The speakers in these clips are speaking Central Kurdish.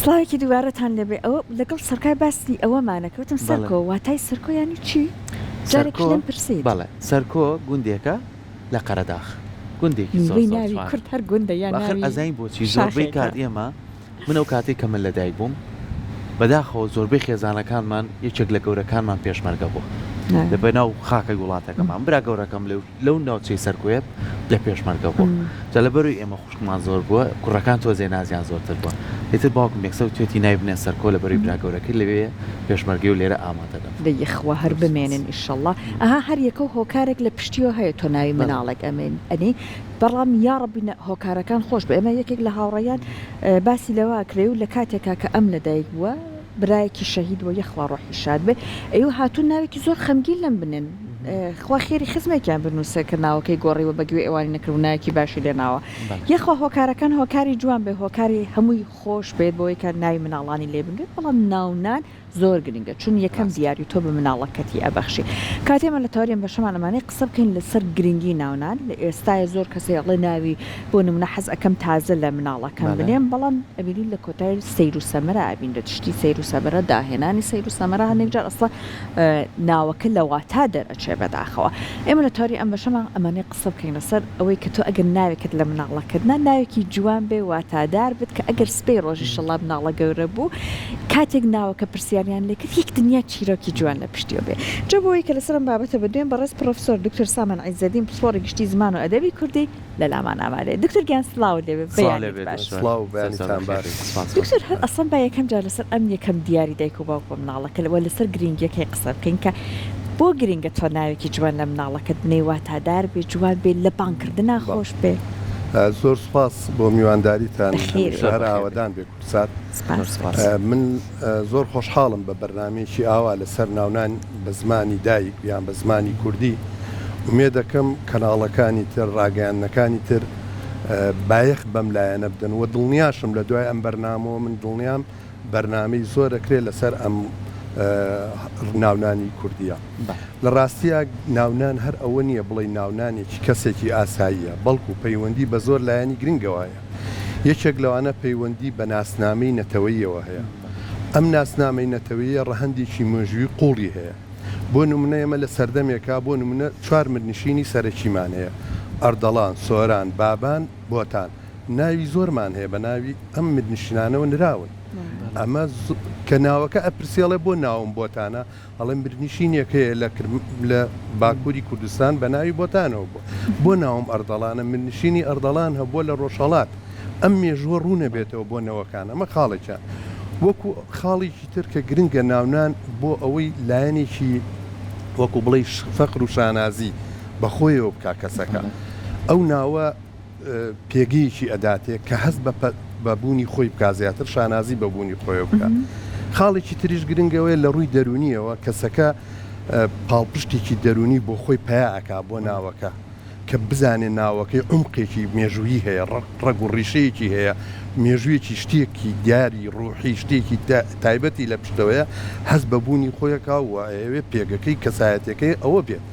سڵاوێکی دووارەتان لەبێ ئەوە لەگەڵ سەرکای باسی ئەوەمانە کەوتم سەرکۆ واتای سەرکۆ ینی چی؟ جارێک لێم پرسید. بەڵێ سەرکۆ گوندێکە لە قەرەداغ گوندێکی ناوی کورد هەر گوندە یان ناوی ئەزین بۆچی زۆربەی کات ئێمە من ئەو کاتێک کە من لەدایک بووم بەداخەوە زۆربەی خێزانەکانمان یەکێک لە گەورەکانمان پێشمەرگە بوو لەبێ ناو خاکە وڵاتەکەمان برا گەورەکەم لەو ناوچەی سەرکۆیە لە پێشمەرگە بووە جا لەبەروی ئێمە خوشکمان زۆر بووە کوڕەکان تۆزێ نازیان زۆرتر بووە ئیتر باوکم یەکسە و توێتی نایبنێ سەرکۆ لەبەروی برا گەورەکەی لەوێ پێشمەرگی و لێرە ئامادەدەم دەیخوا هەر بمێنن ئیشەڵڵا ئەها هەر یەکە و هۆکارێک لە پشتیەوە هەیە تۆ ناوی مناڵێک ئەمێن ئەنی بەڵام یاڕەبی هۆکارەکان خۆش بە ئێمە یەکێک لە هاوڕێیان باسی لەوا کرێ و لە کاتێکا کە ئەم لەدایک بووە برایەکی شەهید وە یەخوا ڕۆحی شاد بێ ئەو هاتوون ناوێکی زۆر خەمگین لەم بنن خوا خێری خزمێکیان بنووسە کە ناوەکەی گۆڕیوە بەگوێ ئێوانی نەکردونایەکی باشی لێناوە یەخوا هۆکارەکان هۆکاری جوان بێ هۆکاری هەمووی خۆش بێت بۆی کە ناوی مناڵانی لێ بنگێت بەڵام ناونان زۆر گرنگە چون یەکەم دیاری تۆ بە مناڵەکەتی ئەبەخشی کاتێمە لە تاوریان بە شەمانەمانەی قسە بکەین لەسەر گرنگی ناونان لە ئێستای زۆر کەسێڵێ ناوی بۆ نمونە حەز ئەەکەم تازە لە مناڵەکەم بنێم بەڵام ئەبیری لە کۆتای سەیر و سەمەرە ئابین لە تشتی سەیر و سەمەرە داهێنانی سەیر و سەمەرە هەنێک جار ئەسڵ ناوەکە لە واتا دەرەچێ بەداخەوە ئێمە لە تاری ئەم بە شەمان ئەمانەی قسە بکەین لەسەر ئەوەی کە تۆ ئەگەر ناوێکت لە مناڵەکەتنا ناوێکی جوان بێ واتادار بێت کە ئەگەر سپەی ڕۆژی شەڵا مناڵە گەورە بوو کاتێک ناوەکە پرسیاریان لێکرد یەک دنیا چیرۆکی جوان لە پشتیەوە بێ جا بۆی کە لەسەرم بابەتە بەدوێن بەڕێز پرۆفسۆر دکتۆر سامان عیزەدین پسپۆڕی گشتی زمان و ئەدەبی کوردی لە لامان ئامادەیە دکتۆر گیان سڵاو لێبێ دکتۆر هەر ئەسڵم با یەکەم جار لەسەر ئەم یەکەم دیاری دایک و باوکۆ مناڵەکە لەوە لەسەر گرنگیەکەی قسە بکەین کە بۆ گرنگە تۆ ناوێکی جوان لە مناڵەکەت بنێ واتادار بێ جوان بێ لە بانکردنا خۆش بێ زۆر سپاس بۆ میوانداریتان شەهر ئاوادان بێ کورسات من زۆر خۆشحاڵم بە بەرنامەیەکی ئاوا لەسەر ناونان بە زمانی دایک یان بە زمانی کوردی ومێ دەکەم کەناڵەکانی تر ڕاگەیاندنەکانی تر بایەخ بەم لایەنە بدەن و دڵنیاشم لە دوای ئەم بەرنامەوە من دڵنیام بەرنامەی زۆر دەکرێت لەسەر ئەم ناونانی کوردیە لە ڕاستیە ناونان هەر ئەوە نییە بڵێ ناونانێکی کەسێکی ئاساییە بەڵکو پەیوەندی بە زۆر لایەنی گرنگەوەیە یەکێک لەوانە پەیوەندی بە ناسنامەی نەتەوەییەوە هەیە ئەم ناسنامەی نەتەوەییە ڕەهەندێکی مێژووی قوڵی هەیە بۆ نمونە ئێمە لە سەردەمێکا بۆ نمونە چوار مردنشینی سەرەکیمان هەیە ئەردەڵان سۆران بابان بۆتان ناوی زۆرمان هەیە بە ناوی ئەم مردنشینانەوە نراون ئەمە کە ناوەکە ئەپرسیێڵێ بۆ ناوم بۆتانە ئەڵێ مردنشینێک هەیە لە باکووری کوردستان بە ناوی بۆتانەوە بۆ ناوم ئەردەڵانە مردنشینی ئەردەڵان هەبووە لە ڕۆژهەڵات ئەم مێژووە ڕوونە بێتەوە بۆ نەوەکان ئەمە خاڵێکە وەکو خاڵێکی تر کە گرنگە ناونان بۆ ئەوەی لایەنێکی وەکو بڵێ فەقر و شانازی بەخۆیەوە بکا کەسەکە ئەو ناوە پێگەیەکی ئەداتێ کە هەست بەبوونی خۆی بکا زیاتر شانازی بەبوونی خۆی بکە خاڵێکی تریش گرنگەوەی لە ڕووی دەرونیەوە کەسەکە پاڵپشتێکی دەرونی بۆ خۆی پەیاکا بۆ ناوەکە کە بزانێ ناوەکەی عمقێکی مێژووی هەیە ڕەگ و ڕیشەیەکی هەیە مێژوویەکی شتێکی دیاری ڕوحی شتێکی تایبەتی لە پشتەوەیە هەست بەبوونی خۆیەکە و ئەوێ پێگەکەی کەسایەتەکەی ئەوە بێت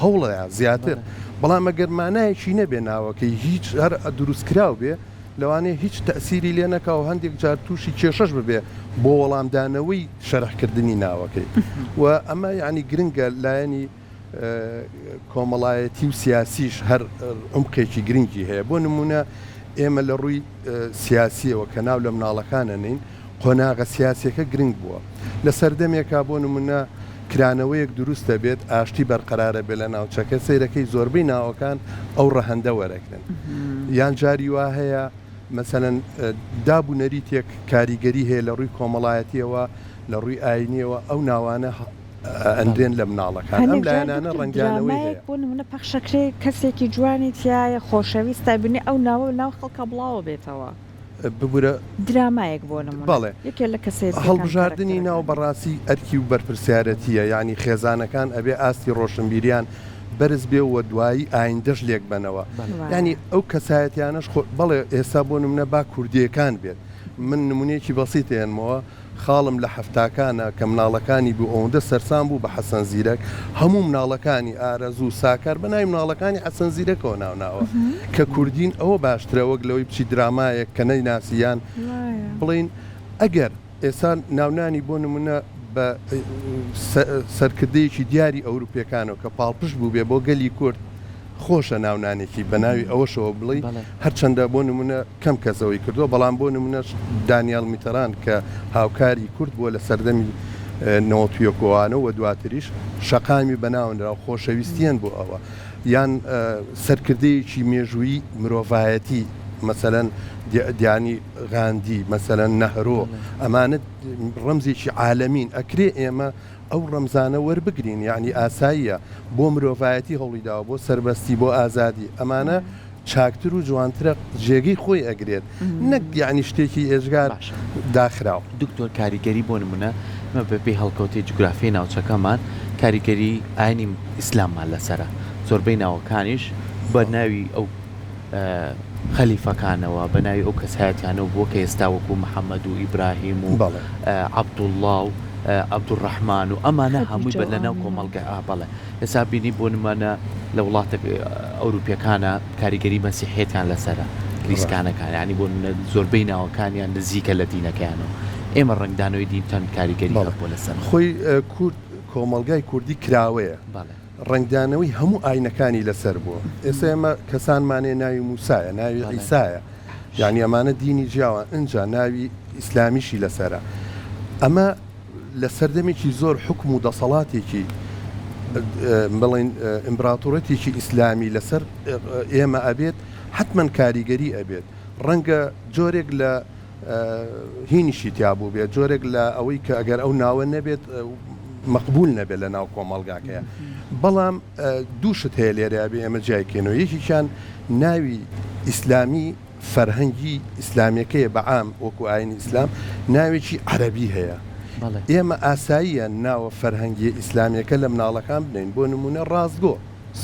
هەوڵەیە زیاتر بەڵام ئەگەر مانایەکی نەبێ ناوەکەی هیچ هەر دروستکراو بێ لەوانەیە هیچ تەسیری لێ نەکاو هەندێک جار تووشی کێشەش ببێ بۆ وەڵامدانەوەی شەرحکردنی ناوەکەی و ئەمە یعنی گرنگە لایەنی کۆمەڵایەتی و سیاسیش هەر عمقێکی گرنگی هەیە بۆ نمونە ئێمە لە ڕووی سیاسیەوە کە ناو لە مناڵەکانە نین قۆناغە سیاسیەکە گرنگ بووە لە سەردەمێکا بۆ نمونە کرانەوەیەک دروستە بێت ئاشتی بەرقەرارە بێ لە ناوچەکە سەیرەکەی زۆربەی ناوەکان ئەو ڕەهەندە وەرەگرن یان جاری وا هەیە مەسەلەن دابوونەریتێک کاریگەری هەیە لە ڕووی کۆمەڵایەتیەوە لە ڕووی ئاینیەوە ئەو ناوانە ئەندێن لە مناڵەکان ئەم لایەنانە ڕەنگیانەوەی هەیە بۆ نمونە پەخشەکرێ کەسێکی جوانی تایە خۆشەویستە بنێ ئەو ناوە ناو خەڵکە بڵاوە بێتەوە ببورە درامایەک بۆ نمونە بەڵێ یەکێ لە کەسێک هەڵبژاردننی ناو بەڕاستی ئەرکی و بەرپرسیارەتیە ینی خێزانەکان ئەبێ ئاستی ڕۆشنبیریان بەرز بێ و دوایی ئایندەش لێک بنەوە ینی ئەو کەسایەتیانش بەڵێ ئێستا بۆ نمونە با کوردیەکان بێت من نمونەیەکی بەسیط هێنمەوە خاڵم لە هەفتاکانە کە مناڵەکانی بوو ئەوەندە سەرسان بوو بە حەسەن زیرەک هەموو مناڵەکانی ئارەزوو ساکار بەناوی مناڵەکانی حەسەن زیرەکەوە ناوناوە کە کوردین ئەوە باشترە وەک لەوەی بچی درامایەک کە نەیناسییان بڵین ئەگەر ئێستا ناونانی بۆ نمونە بە سەرکردەیەکی دیاری ئەوروپیەکانەوە کە پاڵپشت بوو بێ بۆ گەلی کورد خۆشە ناونانێکی بە ناوی ئەوەشەوە بڵێ هەرچەندە بۆ نمونە کەم کەسەوەی کردووە بەڵام بۆ نمونە دانیال میتەران کە هاوکاری کورد بووە لە سەردەمی نەوەتویەکۆوانە و دواتریش شەقامی بەناونرا و خۆشەویستیان بۆ ئەوە یان سەرکردەیەکی مێژووی مرۆڤایەتی مەسەلەن دیانی غاندی مەسەلەن نەهرۆ ئەمانە ڕەمزێکی عالەمین ئەکرێ ئێمە ئەو ڕەمزانە وەربگرین یعنی ئاساییە بۆ مرۆڤایەتی هەوڵیداوە بۆ سربەستی بۆ ئازادی ئەمانە چاکتر و جوانترە جێگەی خۆی ئەگرێت نەک یعنی شتێکی ئێژگار داخراوە. دکتۆر کاریگەری بۆ نمونە بەپێی هەڵکەوتی جوگرافیای ناوچەکەمان کاریگەری ئاینی ئیسلاممان لەسرە زۆربەی ناوەکانیش بە ناوی ئەو خەلیفەکانەوە بە ناوی ئەو کەسایەتیانەوە بۆ کە ئێستا وەکو محەممەد و ئیبراهیم و عەبدوڵڵا و عەبدوڕەحمان و ئەمانە هەمووی بە لەناو کۆمەڵگە بەڵێ ئێستا بینی بۆ نمانە لە وڵاتە ئەوروپیەکانە کاریگەری مەسیحێتیان لەسرە کریسکانەکان ینی بۆ زۆربەی ناوەکانیان نزیکە لە دینەکەیانەوە ئێمە ڕنگدانەوەی دینتەن کاریگەری بۆ لەسەر خۆی کورد کۆمەڵگای کوردی کراوەیە ڕنگدانەوەی هەموو ئاینەکانی لەسەر بووە ئێستا ئێمە کەسانمانێ ناوی موسایە ناوی عیسایە یعنی ئەمانە دینی جیاوان ئەنجا ناوی ئیسلامیشی لەسرە ئەمە لە سەردەمێکی زۆر حکم و دەسەڵاتێکی بڵین ئیمپراتۆرەتێکی ئیسلامی لەسەر ئێمە ئەبێت حتمما کاریگەری ئەبێت ڕەنگە جۆرێک لە هینیشی تیابوو بێت جۆرێک لە ئەوەی کە ئەگەر ئەو ناوە نەبێت مەقبول نەبێت لە ناو کۆمەڵگاکەیە بەڵام دووشت هەیە لێرە بێ ئێمە جایکەینەوە یەکیشان ناوی ئیسلامی فەرهەنگی ئیسلامیەکەیە بەعام وەکو ئاینی ئیسلام ناوێکی عەرەبی هەیە ئێمە ئاساییە ناوە فەرهەنگی ئیسلامیەکە لە مناڵەکان بنین بۆ نمونە ڕازگۆ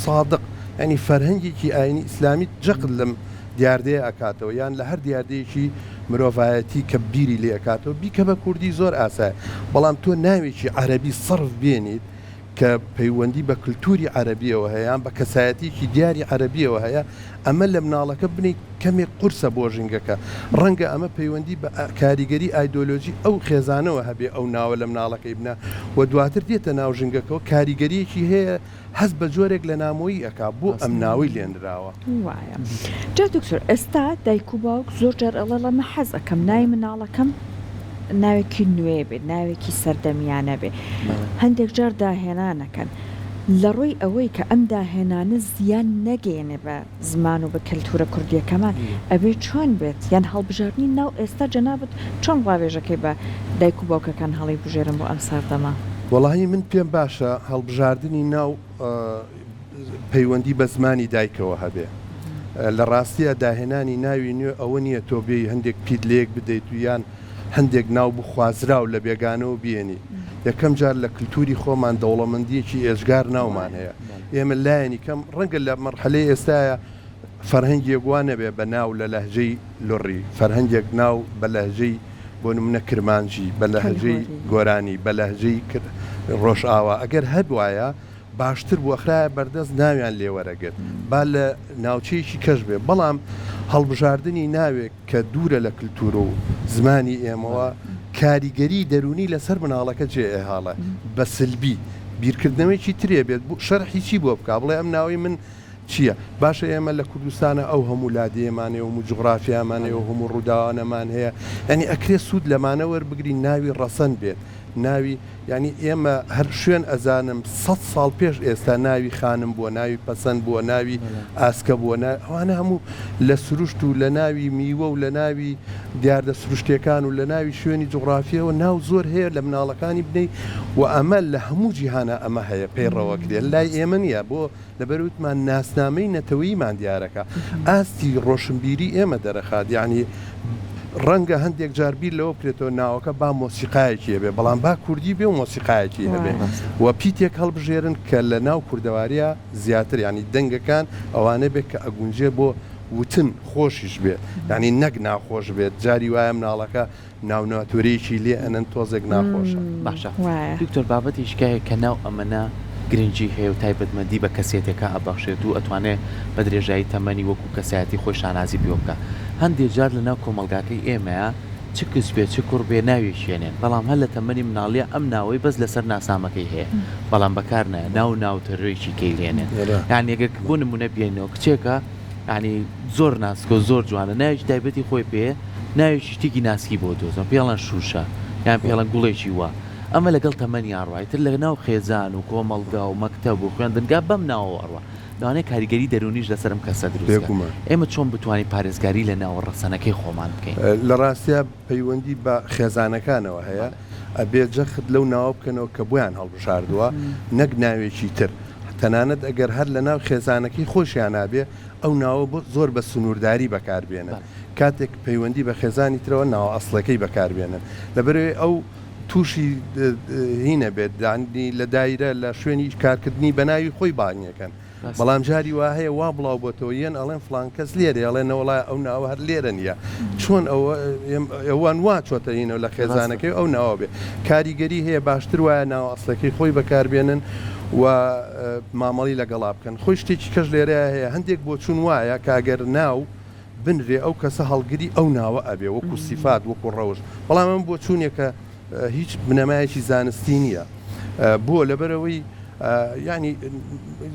سادق ینی فەرهەنگێکی ئاینی ئیسلامی جەقت لەم دیاردەیە ئەکاتەوە یان لە هەر دیاردەیەکی مرۆڤایەتی کە بیری لێ ئەکاتەوە بیکە بە کوردی زۆر ئاسایە بەڵام تۆ ناوێکی عەرەبی سەرف بێنیت کە پەیوەندی بە کللتوری عەرەبیەوە هەیە بە کەسایەتێکی دیاری عەرەبیەوە هەیە ئەمە لە مناڵەکە بنیت کەمێک قورسە بۆ ژینگەکە ڕەنگە ئەمە پەیوەندی بە کاریگەری ئایدۆلۆژی ئەو خێزانەوە هەبێ ئەو ناوە لە مناڵەکەی بنە و دواتر دێتە ناو ژینگەکەەوە کاریگەریەکی هەیە هەز بە جۆرێک لە نامۆیی ئەکا بۆ ئەم ناوی لێنراوە وایە جا دکتۆر ئێستا دایک و باوک زۆر جار ئەڵە لەمە حەز ئەەکەم ناوی مناڵەکەم ناوێکی نوێ بێت ناوێکی سەردەمیانە بێ هەندێک جار داهێنانەکەن لە ڕووی ئەوەی کە ئەم داهێنانە زیان نەگەێنێ بە زمان و بە کەلتورە کوردیەکەمان ئەبێ چۆن بێت یان هەڵبژاردننی ناو ئێستا جەنابەت چۆن ڕاوێژەکەی بە دایک و باوکەکان هەڵی بژێرم بۆ ئەم سەردەما وەڵاهی من پێم باشە هەڵبژاردننی ناو پەیوەندی بە زمانی دایکەوە هەبێ لە ڕاستیە داهێنانی ناوی نوێ ئەوە نییە تۆ بێ هەندێک پیت لەیەک بدەیت و یان هەندێک ناو بخوازرا و لە بێگانەوە بێنی یەکەم جار لە کللتوری خۆمان دەوڵەمەندیەکی ئێژگار ناومان هەیە ئێمە لایەنی کەم ڕەنگە لە مەرحەلەی ئێستاە فەرهەنگێک وانە بێ بە ناو لە لەهجەی لۆڕی فەرهەنگێک ناو بە لەهجەی بۆ نمونە کرمانجی بە لەهجەی گۆرانی بە لەهجەی ڕۆژئاوا ئەگەر هەبوایە باشتر بووەخرایە بەردەست ناویان لێوەرەگرت با لە ناوچەیەکی کەش بێ بەڵام هەڵبژاردننی ناوێک کە دوورە لە کللتور و زمانی ئێمەوە کاریگەری دەرونی لەسەر مناڵەکە جێ ئێهاڵە بە سلبی بیرکردنەوەیکی ترێ بێت شەرحی چی بۆ بکە بڵێ ئەم ناوی من چییە باشە ئێمە لە کوردستانە ئەو هەموو لادێمانێ و جوغرافیامانێ و هەموو ڕووداوانەمان هەیە ینی ئەکرێ سوود لەمانە وەربگری ناوی ڕەسەن بێت ناوی ینی ئێمە هەر شوێن ئەزانم 100 ساڵ پێش ئێستا ناوی خانم بووە ناوی پەسەند بووە ناوی ئاسکە بووە ئەوانە هەموو لە سروشت و لە ناوی میوە و لە ناوی دیاردە سروشتەکان و لە ناوی شوێنی جوغرافیەوە ناو زۆر هەیە لە مناڵەکانی بنەی و ئەمە لە هەموو جیهانە ئەمە هەیە پێیڕەوە کرێت لای ئێمە نیە بۆ لەبەروتمان ناسنامەی نەتەوەییمان دیارەکە ئاستی ڕۆشنبیری ئێمە دەرەخات یعنی ڕەنگە هەندێک جاربیر لەوە بکرێتەوە ناوەکە با مۆسیقایەکی هەبێ بەڵام با کوردی بێ و مۆسیقایەکی هەبێ و پیتێک هەڵبژێرن کە لە ناو کوردەواریە زیاتر ینی دەنگەکان ئەوانە بێت کە ئەگونجێ بۆ وتن خۆشیش بێت ینی نەک ناخۆش بێت جاری وایە مناڵەکە ناوناتورەیەکی لێ ئەنەن تۆزێک ناخۆشە باشە دکتۆر بابەتیشکایە کە ناو ئەمەە گرنگی هەیە و تایبەتمەندی بە کەسێتێکە ئەبەخشێت و ئەتوانێت بە درێژایی تەمەنی وەکو کەسایەتی خۆی شانازی پێ بکە هەندێک جار لە ناو کۆمەلگاکەی ئێمەیە چ کەس بێ چ کوڕ بێ ناوی شوێنێن بەڵام هەر لە تەمەنی مناڵیە ئەم ناوەی بەس لەسەر ناسامەکەی هەیە بەڵام بەکار نایە ناوتەڕێکی کەیلێنێن یان یەگە بۆ نمونە بێنەوە کچێکە ینی زۆر ناسکە زۆر جوانە ناویش تایبەتی خۆی پێ ناویشی شتێکی ناسکی بۆ دۆزم پێڵەن شوشە یان پێڵەن گوڵێکی وە ئەمە لەگەڵ تەمەنی ئاڕایتر لە ناو خێزان و کۆمەڵگا و مەکتەب و خوێندنگا بەم ناوە ئەڕوە لەوانەیە کاریگەری دەرونیش لەسرم کەسە دروست ئێمە چۆن بتوانین پارێزگاری لە ناوە ڕەسەنەکەی خۆمان بکەین لە ڕاستیا پەیوەندی بە خێزانەکانەوە هەیە ئەبێ جەخت لەو ناوە بکەنەوە کە بۆیان هەڵبژاردووە نەک ناوێکی تر تەنانەت ئەگەر هەر لە ناو خێزانەکەی خۆشیان نابێ ئەو ناوە زۆر بە سنوورداری بەکاربێنن کاتێک پەیوەندی بە خێزانی ترەوە ناوە ئەسڵەکەی بەکاربێنن لەبەرێ ئەو تووشی هینە بێت دانی لە دایرە لە شوێنی کارکردنی بەناوی خۆی باڵنیەکەن بەڵام جاری وا هەیە وا بڵاو بۆتەوە یەن ئەڵێن فلان کەس لێرە ئەڵێنەوەڵای ئەو ناوە هەر لێرە نیە چۆن ئەوان وا چۆتە هینەوە لە خێزانەکەی ئەو ناوە بێ کاریگەری هەیە باشتر وایە ناوە ئەسڵەکەی خۆی بەکاربێنن و مامەڵی لەگەڵا بکەن خۆی شتێکی کەش لێرە هەیە هەندێک بۆ چون وایە کاگەر ناو بنرێ ئەو کەسە هەڵگری ئەو ناوە ئەبێ وەکو سیفات وەکو ڕەوش بەڵام ئەم بۆ چوونێکە هیچ بنەمایەکی زانستی نییە بۆ لەبەرەوەی ینی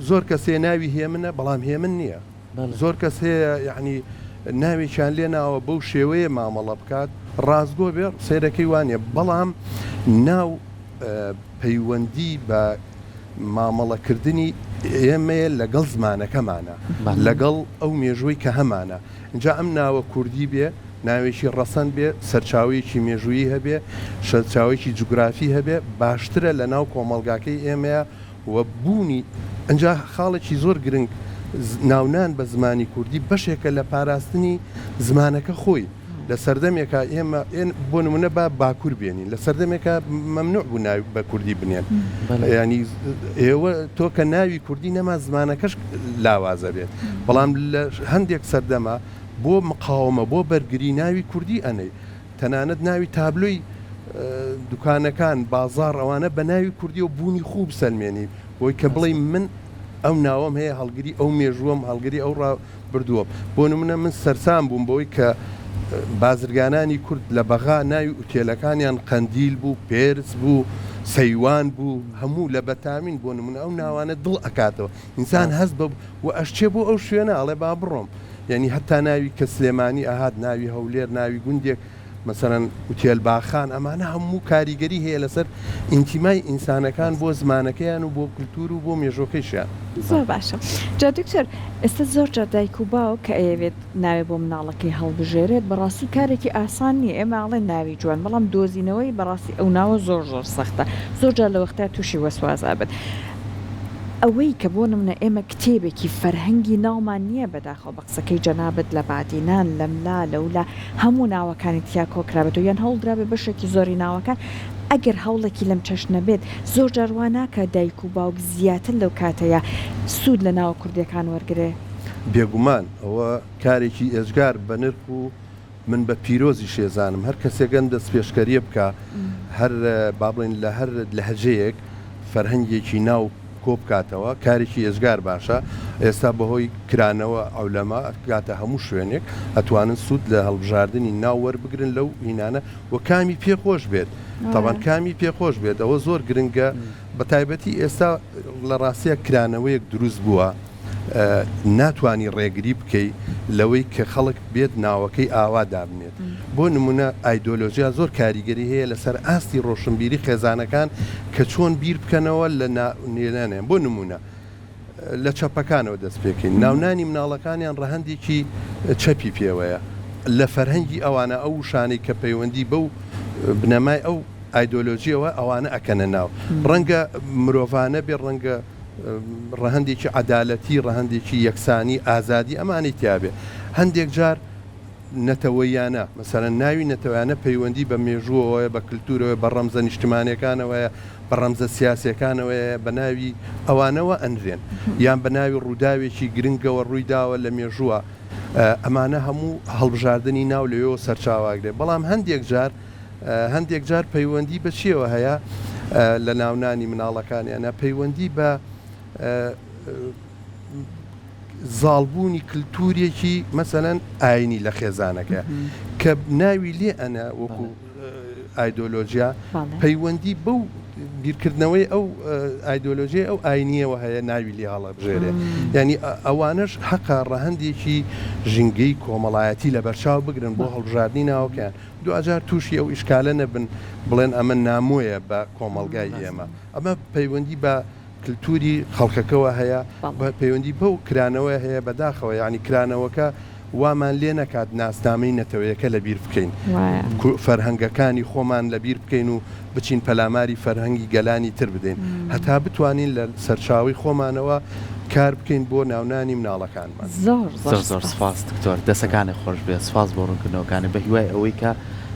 زۆر کەسێ ناوی هێ منە بەڵام هێ من نییە زۆر کەس هەیە یعنی ناوێکیان لێ ناوە بەو شێوەیە مامەڵە بکات ڕازگۆ بێ سیرەکەی وانە بەڵام ناو پەیوەندی بە مامەڵەکردنی ئێمەیە لەگەڵ زمانەکەمانە لەگەڵ ئەو مێژووی کە هەمانە اینجا ئەم ناوە کوردی بێ ناوێکی ڕەسەن بێ سەرچاوەیەکی مێژوویی هەبێ سەرچاوێکی جوگرافی هەبێ باشترە لە ناو کۆمەڵگاکەی ئێمەیە و بوونی ئەجا خاڵێکی زۆر گرنگ ناونان بە زمانی کوردی بەشێکە لە پاراستنی زمانەکە خۆی لە سەردەمێکە ئێمە بۆ نمونە بە باکوور بێنین لە سەردەمێکە مەمنوع بوو ناوی بە کوردی بنێن ینی ئێوە تۆ کە ناوی کوردی نەما زمانەکەش لاوازە بێت بەڵام لە هەندێک سەردەما بۆ مقاومە بۆ بەرگری ناوی کوردی ئەنەی تەنانەت ناوی تابلۆی دوکانەکان بازار ئەوانە بە ناوی کوردی و بوونی خوب سەلمێنی بۆی کە بڵێ من ئەو ناوەم هەیە هەڵگری ئەو مێژووەم هەڵگری ئەو ڕا بردووە بۆ نمونە من سەرسام بووم بەوەی کە بازرگانانی کورد لە بەغا ناوی ئوتێلەکانیان قەندیل بوو پێرس بوو سەیوان بوو هەموو لە بەتامین بۆ نمونە ئەو ناوانە دڵ ئەکاتەوە ئینسان هەست بە و ئەشچێ بۆ ئەو شوێنە ئەڵێ با بڕۆم یعنی هەتا ناوی کە سلێمانی ئاهات ناوی هەولێر ناوی گوندێک مەسەرەن وتێل باخان ئەمانە هەموو کاریگەری هەیە لەسەر ئینتیمای ئینسانەکان بۆ زمانەکەیان و بۆ کولتور و بۆ مێژۆکەیشیان زۆر باشە جا دکتۆر ئێستا زۆر جار دایک و باو کە ئەوێت ناوێ بۆ مناڵەکەی هەڵبژێرێت بەڕاستی کارێکی ئاسان نییە ئێمە ئاڵێ ناوی جوان بەڵام دۆزینەوەی بەڕاستی ئەو ناوە زۆر سەختە زۆر جار لە وەختە تووشی وەسوازا بێت ئەوەی کە بۆ نمونە ئێمە کتێبێکی فەرهەنگی ناومان نییە بەداخەوە بە قسەکەی جەنابەت لە بادینان لەملا لەولا هەموو ناوەکانی تیا کۆکرابێتەوە یان هەوڵدرابێ بەشێکی زۆری ناوەکان ئەگەر هەوڵێکی لەم چەشنە بێت زۆر جارواناکە دایک و باوک زیاتر لەو کاتەیە سوود لە ناوە کوردیەکان وەرگێ بێگومان ئەوە کارێکی ئێجگار بە نرخ و من بە پیرۆزی شێزانم هەر کەسێکەن دەست پێشکەریە بکە هەر با بڵێن لە هەر لە هەجەیەک فەرهەنگێکی ناو کۆ بکاتەوە کارێکی ئێزگار باشە ئێستا بەهۆی کرانەوە ئەولەما کاتە هەموو شوێنێک ئەتوانن سوود لە هەڵبژاردننی ناو وەربگرن لەو هینانە و کامی پێخۆش بێت تاوان کامی پێخۆش بێت ئەوە زۆر گرنگە بە تایبەتی ئێستا لە ڕاستیە کرانەوەیەک دروست بووە ناتوانی ڕێگری بکەی لەوەی کە خەڵک بێت ناوەکەی ئاوا دابنێت بۆ نمونە ئایدۆلۆژیا زۆر کاریگەری هەیە لەسەر ئاستی ڕۆشنبیری خێزانەکان کە چۆن بیر بکەنەوە لە نێنانیان بۆ نمونە لە چەپەکانەوە دەست پێکەین ناونانی مناڵەکانیان ڕەهەندێکی چەپی پێوەیە لە فەرهەنگی ئەوانە ئەو شانەی کە پەیوەندی بەو بنەمای ئەو ئایدۆلۆژیەوە ئەوانە ئەکەنە ناو ڕەنگە مرۆڤانە بێ ڕەنگە ڕەهەندێکی عەدالەتی ڕەهەندێکی یەکسانی ئازادی ئەمانی تیابێ هەندێک جار نەتەوەیانە مەسەرەن ناوی نەتەوەیانە پەیوەندی بە مێژووەوەیە بە کللتورەوە بە ڕەمزە نیشتمانیەکانەوەیە بە ڕەمزە سیاسەکانەوەیە بە ناوی ئەوانەوە ئەنرێن یان بە ناوی ڕووداوێکی گرنگەوە ڕوویداوە لە مێژووە ئەمانە هەموو هەڵبژاردننی ناو لەوێەوە سەرچاواگرێت بەڵام هەندێک جار پەیوەندی بە چیەوە هەیە لە ناونانی مناڵەکانیانە پەیوەندی بە زاڵبوونی کللتوریەکی مەسەەن ئاینی لە خێزانەکە کە ناوی لێ ئەنە وەکو ئایدۆلۆژیا پەیوەندی بەو بیرکردنەوەی ئەو ئایدۆلۆژیە ئەو ئاینیەوە هەیە ناوی لێ هەڵە بژێرێ ینی ئەوانش حەقا ڕەهەندێکی ژینگەی کۆمەڵایەتی لە بەرچاو بگرن بۆ هەڵبژاردننی ناوکیان دوجار تووشی ئەو ئیشکالە نەبن بڵێن ئەمە نامۆیە بە کۆمەلگای ئێمە ئەمە پەیوەندی بە کللتوری خەڵکەکەەوە هەیە پەیوەندی بەو کرانەوە هەیە بەداخەوە ینی کرانەوەکە وامان لێ نەکات ناسنامەی نەتەوەیەکە لە بیر بکەین فەرهەنگەکانی خۆمان لە بیر بکەین و بچین پەلاماری فەرهەنگی گەلانی تر بدەین هەتا بتوانین لە سەرچاوی خۆمانەوە کار بکەین بۆ ناونانی مناڵەکانمان زۆر سپاس دکتۆر دەسەکانی خۆش بێ سپاس بۆ ڕوونکردنەوەکانی بە هیوای ئەوەی کە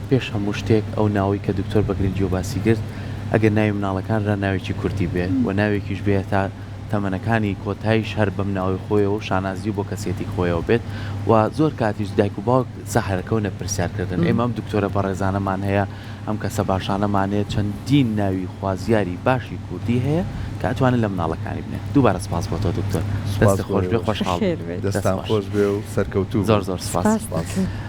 پێش هەموو شتێک ئەو ناوی کە دکتۆر بەگرنجی و باسی کرد ئەگەر ناوی مناڵەکان ڕە ناوێکی کورتی بێ و ناوێکیش بێت تا تەمەنەکانی کۆتاییش هەر بەم ناوی خۆیەوە و شانازی بۆ کەسێتی خۆیەوە بێت و زۆر کاتیش دایک و باوک سەحرەکەونە پرسیارکردن ئێمە ئەم دکتۆرە بەڕێزانەمان هەیە ئەم کەسە باشانەمانەیە چەندین ناوی خوازیاری باشی کوردی هەیە کە ئەتوانن لە مناڵەکانی بنێت دووبارە سپاس بۆ تۆ دکتۆر دەست خۆش بێ خۆشحاڵ دەستان خۆش بێ و سەرکەوتوو زۆر سپاس.